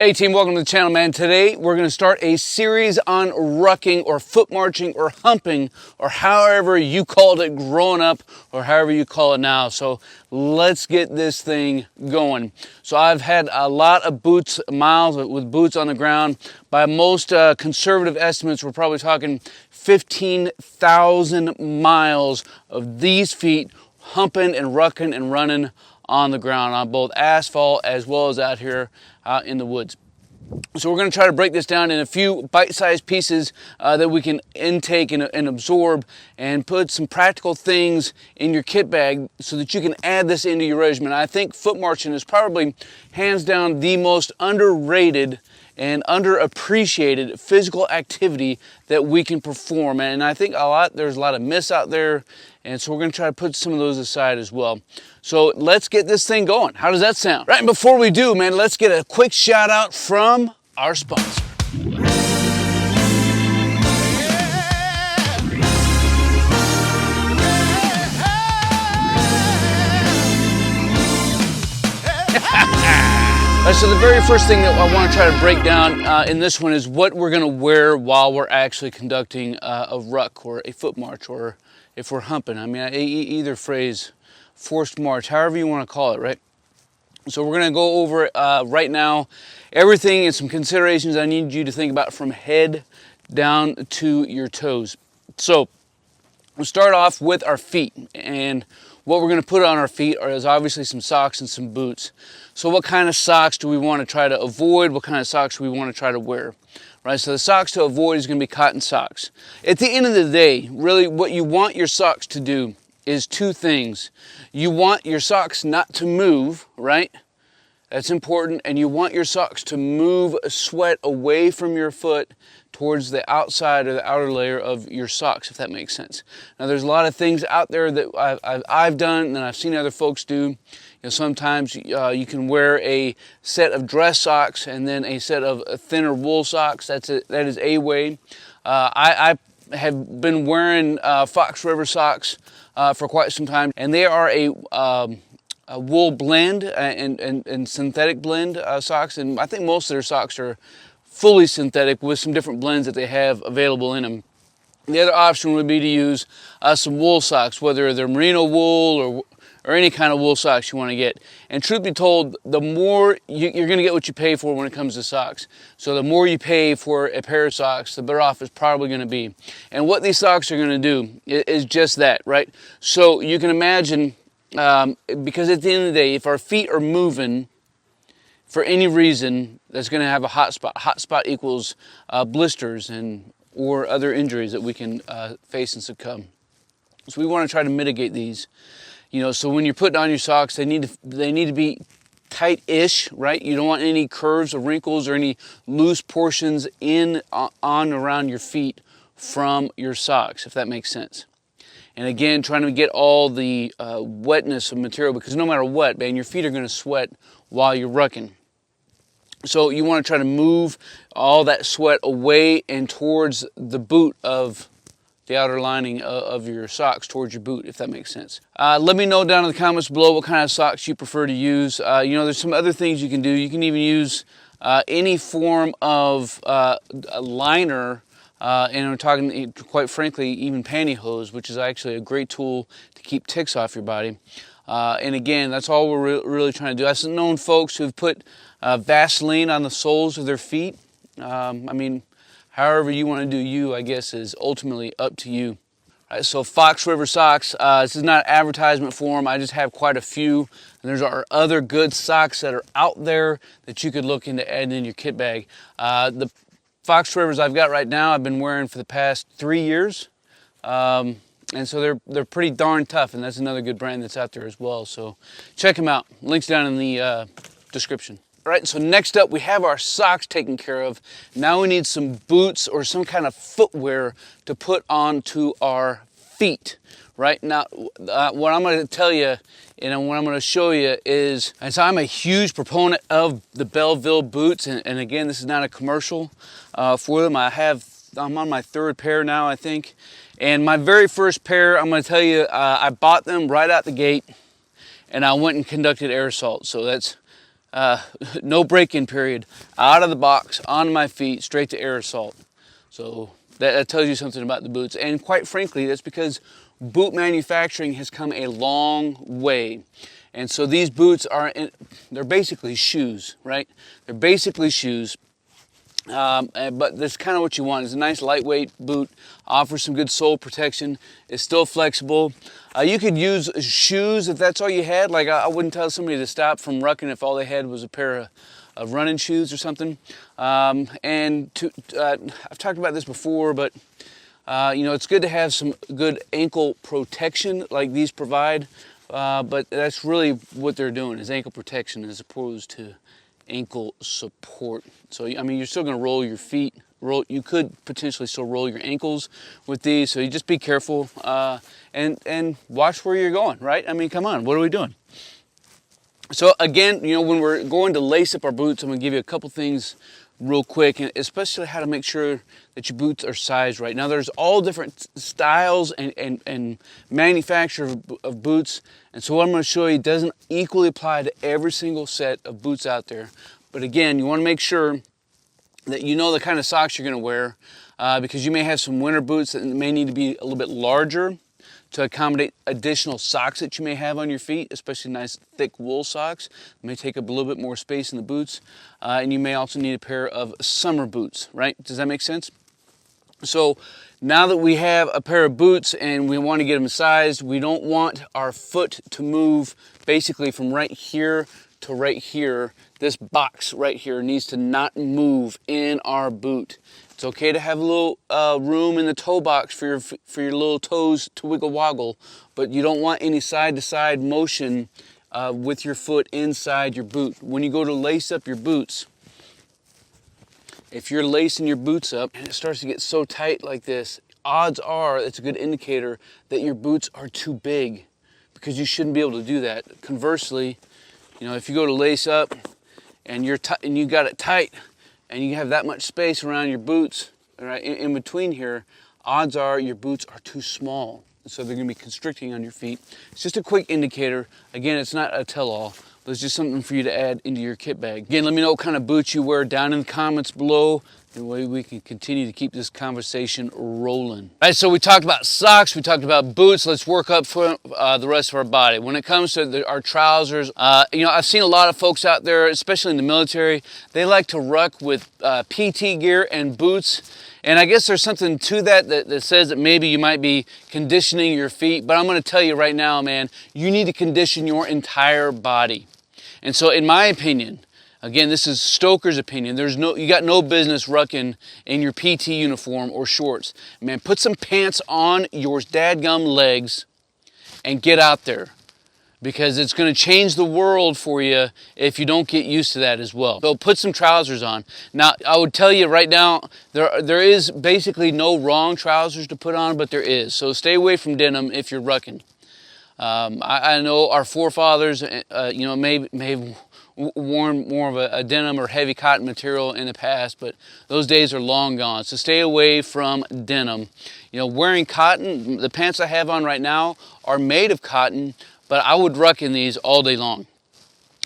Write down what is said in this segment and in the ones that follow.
Hey team, welcome to the channel, man. Today we're going to start a series on rucking or foot marching or humping or however you called it growing up or however you call it now. So let's get this thing going. So I've had a lot of miles with boots on the ground. By most conservative estimates, we're probably talking 15,000 miles of these feet humping and rucking and running on the ground on both asphalt as well as out here out in the woods. So we're going to try to break this down in a few bite-sized pieces that we can intake and absorb, and put some practical things in your kit bag so that you can add this into your regimen. I think foot marching is probably hands down the most underrated and underappreciated physical activity that we can perform, and I think there's a lot of myths out there, and so we're going to try to put some of those aside as well. So let's get this thing going. How does that sound? Right, and before we do, man, let's get a quick shout out from our sponsor. So the very first thing that I want to try to break down in this one is what we're going to wear while we're actually conducting a ruck or a foot march, or if we're humping. I mean, either phrase, forced march, however you want to call it, right? So we're going to go over right now everything and some considerations I need you to think about from head down to your toes. So we'll start off with our feet, and what we're going to put on our feet is obviously some socks and some boots. So what kind of socks do we want to try to avoid? What kind of socks do we want to try to wear? Right, so the socks to avoid is going to be cotton socks. At the end of the day, really what you want your socks to do is two things. You want your socks not to move, right? That's important. And you want your socks to move sweat away from your foot towards the outside or the outer layer of your socks, if that makes sense. Now, there's a lot of things out there that I've done and I've seen other folks do. You know, sometimes you can wear a set of dress socks and then a set of thinner wool socks. That is a way. I have been wearing Fox River socks for quite some time, and they are a wool blend and synthetic blend socks, and I think most of their socks are fully synthetic with some different blends that they have available in them. The other option would be to use some wool socks, whether they're merino wool or any kind of wool socks you want to get. And truth be told, the more you're going to get what you pay for when it comes to socks. So the more you pay for a pair of socks, the better off it's probably going to be. And what these socks are going to do is just that, right? So you can imagine, because at the end of the day, if our feet are moving for any reason, that's going to have a hot spot. Hot spot equals blisters or other injuries that we can face and succumb. So we want to try to mitigate these. You know, so when you're putting on your socks, they need to be tight-ish, right? You don't want any curves or wrinkles or any loose portions on around your feet from your socks, if that makes sense. And again, trying to get all the wetness of material, because no matter what, man, your feet are going to sweat while you're rucking. So you want to try to move all that sweat away and towards the boot of the outer lining of your socks, towards your boot, if that makes sense. Let me know down in the comments below what kind of socks you prefer to use. You know, there's some other things you can do. You can even use any form of a liner, and I'm talking, quite frankly, even pantyhose, which is actually a great tool to keep ticks off your body. And again, that's all we're really trying to do. I've known folks who've put Vaseline on the soles of their feet. I mean, however you want to do you, I guess, is ultimately up to you. Right, so Fox River socks, this is not advertisement for them. I just have quite a few. And there's our other good socks that are out there that you could look into adding in your kit bag. The Fox Rivers I've got right now, I've been wearing for the past 3 years. And so they're pretty darn tough, and that's another good brand that's out there as well. So check them out. Links down in the description. All right, so next up we have our socks taken care of. Now we need some boots or some kind of footwear to put onto our feet. Right now, what I'm going to tell you and what I'm going to show you is, and so I'm a huge proponent of the Belleville boots, and again, this is not a commercial for them. I'm on my third pair now, I think. And my very first pair, I'm going to tell you, I bought them right out the gate, and I went and conducted air assault. So that's no break-in period, out of the box, onto my feet, straight to air assault. So that tells you something about the boots. And quite frankly, that's because boot manufacturing has come a long way. And so these boots they're basically shoes, right? They're basically shoes. But that's kind of what you want. It's a nice lightweight boot, offers some good sole protection, it's still flexible. You could use shoes if that's all you had. Like I wouldn't tell somebody to stop from rucking if all they had was a pair of running shoes or something. I've talked about this before, but you know, it's good to have some good ankle protection like these provide. But that's really what they're doing, is ankle protection as opposed to ankle support. So I mean, you're still going to roll your feet. You could potentially still roll your ankles with these. So you just be careful and watch where you're going, right? I mean, come on, what are we doing? So again, you know, when we're going to lace up our boots, I'm going to give you a couple things real quick, and especially how to make sure that your boots are sized right. Now, there's all different styles and manufacture of boots, and so what I'm going to show you doesn't equally apply to every single set of boots out there. But again, you want to make sure that you know the kind of socks you're going to wear, because you may have some winter boots that may need to be a little bit larger to accommodate additional socks that you may have on your feet, especially nice thick wool socks. It may take up a little bit more space in the boots. And you may also need a pair of summer boots, right? Does that make sense? So now that we have a pair of boots and we want to get them sized, we don't want our foot to move basically from right here to right here. This box right here needs to not move in our boot. It's okay to have a little room in the toe box for your little toes to wiggle woggle, but you don't want any side-to-side motion with your foot inside your boot. When you go to lace up your boots, if you're lacing your boots up and it starts to get so tight like this, odds are it's a good indicator that your boots are too big, because you shouldn't be able to do that. Conversely, you know, if you go to lace up and you got it tight, and you have that much space around your boots, right, in between here, odds are your boots are too small. So they're gonna be constricting on your feet. It's just a quick indicator. Again, it's not a tell-all, but it's just something for you to add into your kit bag. Again, let me know what kind of boots you wear down in the comments below. The way we can continue to keep this conversation rolling. All right, so we talked about socks, we talked about boots. Let's work up for the rest of our body. When it comes to our trousers, you know, I've seen a lot of folks out there, especially in the military, they like to ruck with PT gear and boots. And I guess there's something to that says that maybe you might be conditioning your feet. But I'm going to tell you right now, man, you need to condition your entire body. And so in my opinion, again, this is Stoker's opinion, you got no business rucking in your PT uniform or shorts. Man, put some pants on your dadgum legs and get out there, because it's going to change the world for you if you don't get used to that as well. So put some trousers on. Now, I would tell you right now, there is basically no wrong trousers to put on, but there is. So stay away from denim if you're rucking. I know our forefathers, you know, may have worn more of a denim or heavy cotton material in the past, but those days are long gone. So stay away from denim. You know, wearing cotton, the pants I have on right now are made of cotton, but I would ruck in these all day long.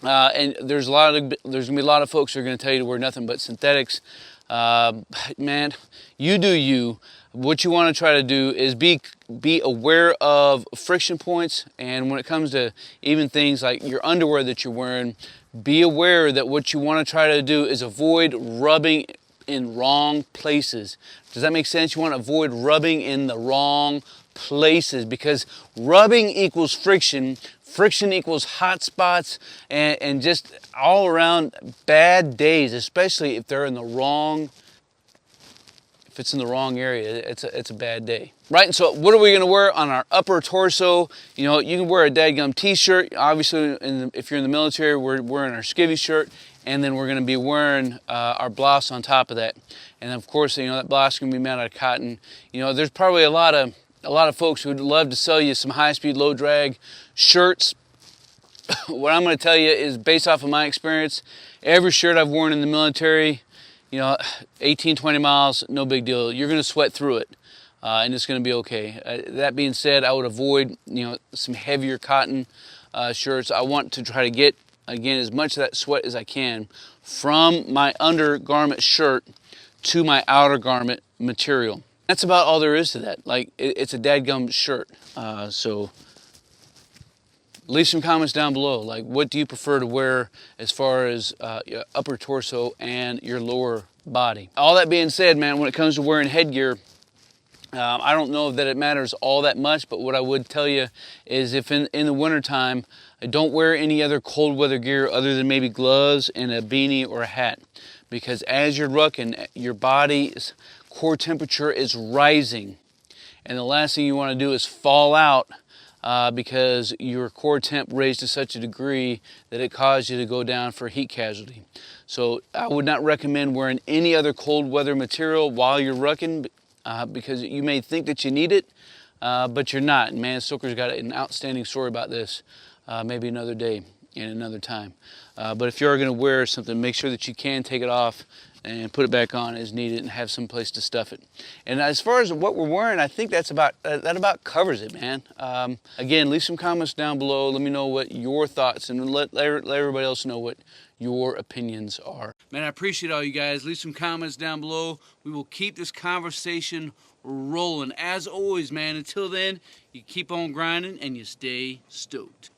And there's gonna be a lot of folks who are gonna tell you to wear nothing but synthetics. Man, you do you. What you want to try to do is be aware of friction points, and when it comes to even things like your underwear that you're wearing, be aware that what you want to try to do is avoid rubbing in wrong places. Does that make sense? You want to avoid rubbing in the wrong places, because rubbing equals friction. Friction equals hot spots and just all around bad days, especially if they're in the wrong. If it's in the wrong area, it's a bad day. Right, and so what are we gonna wear on our upper torso? You know, you can wear a dadgum t-shirt. Obviously, if you're in the military, we're wearing our skivvy shirt, and then we're gonna be wearing our blouse on top of that. And of course, you know, that blouse is gonna be made out of cotton. You know, there's probably a lot of folks who would love to sell you some high-speed, low-drag shirts. What I'm gonna tell you is, based off of my experience, every shirt I've worn in the military, you know, 18, 20 miles, no big deal. You're gonna sweat through it, and it's gonna be okay. That being said, I would avoid, you know, some heavier cotton shirts. I want to try to get again, as much of that sweat as I can from my undergarment shirt to my outer garment material. That's about all there is to that. Like, it's a dadgum shirt. So leave some comments down below. Like, what do you prefer to wear as far as your upper torso and your lower body? All that being said, man, when it comes to wearing headgear, I don't know that it matters all that much, but what I would tell you is if in the wintertime, don't wear any other cold weather gear other than maybe gloves and a beanie or a hat. Because as you're rucking, your body's core temperature is rising. And the last thing you want to do is fall out because your core temp raised to such a degree that it caused you to go down for a heat casualty. So I would not recommend wearing any other cold weather material while you're rucking because you may think that you need it, but you're not. And man, Stoker's got an outstanding story about this, maybe another day and another time. But if you are going to wear something, make sure that you can take it off and put it back on as needed and have some place to stuff it. And as far as what we're wearing, I think that's about that about covers it, man. Again, leave some comments down below. Let me know what your thoughts, and let everybody else know what your opinions are. Man, I appreciate all you guys. Leave some comments down below. We will keep this conversation rolling. As always, man, until then, you keep on grinding and you stay stoked.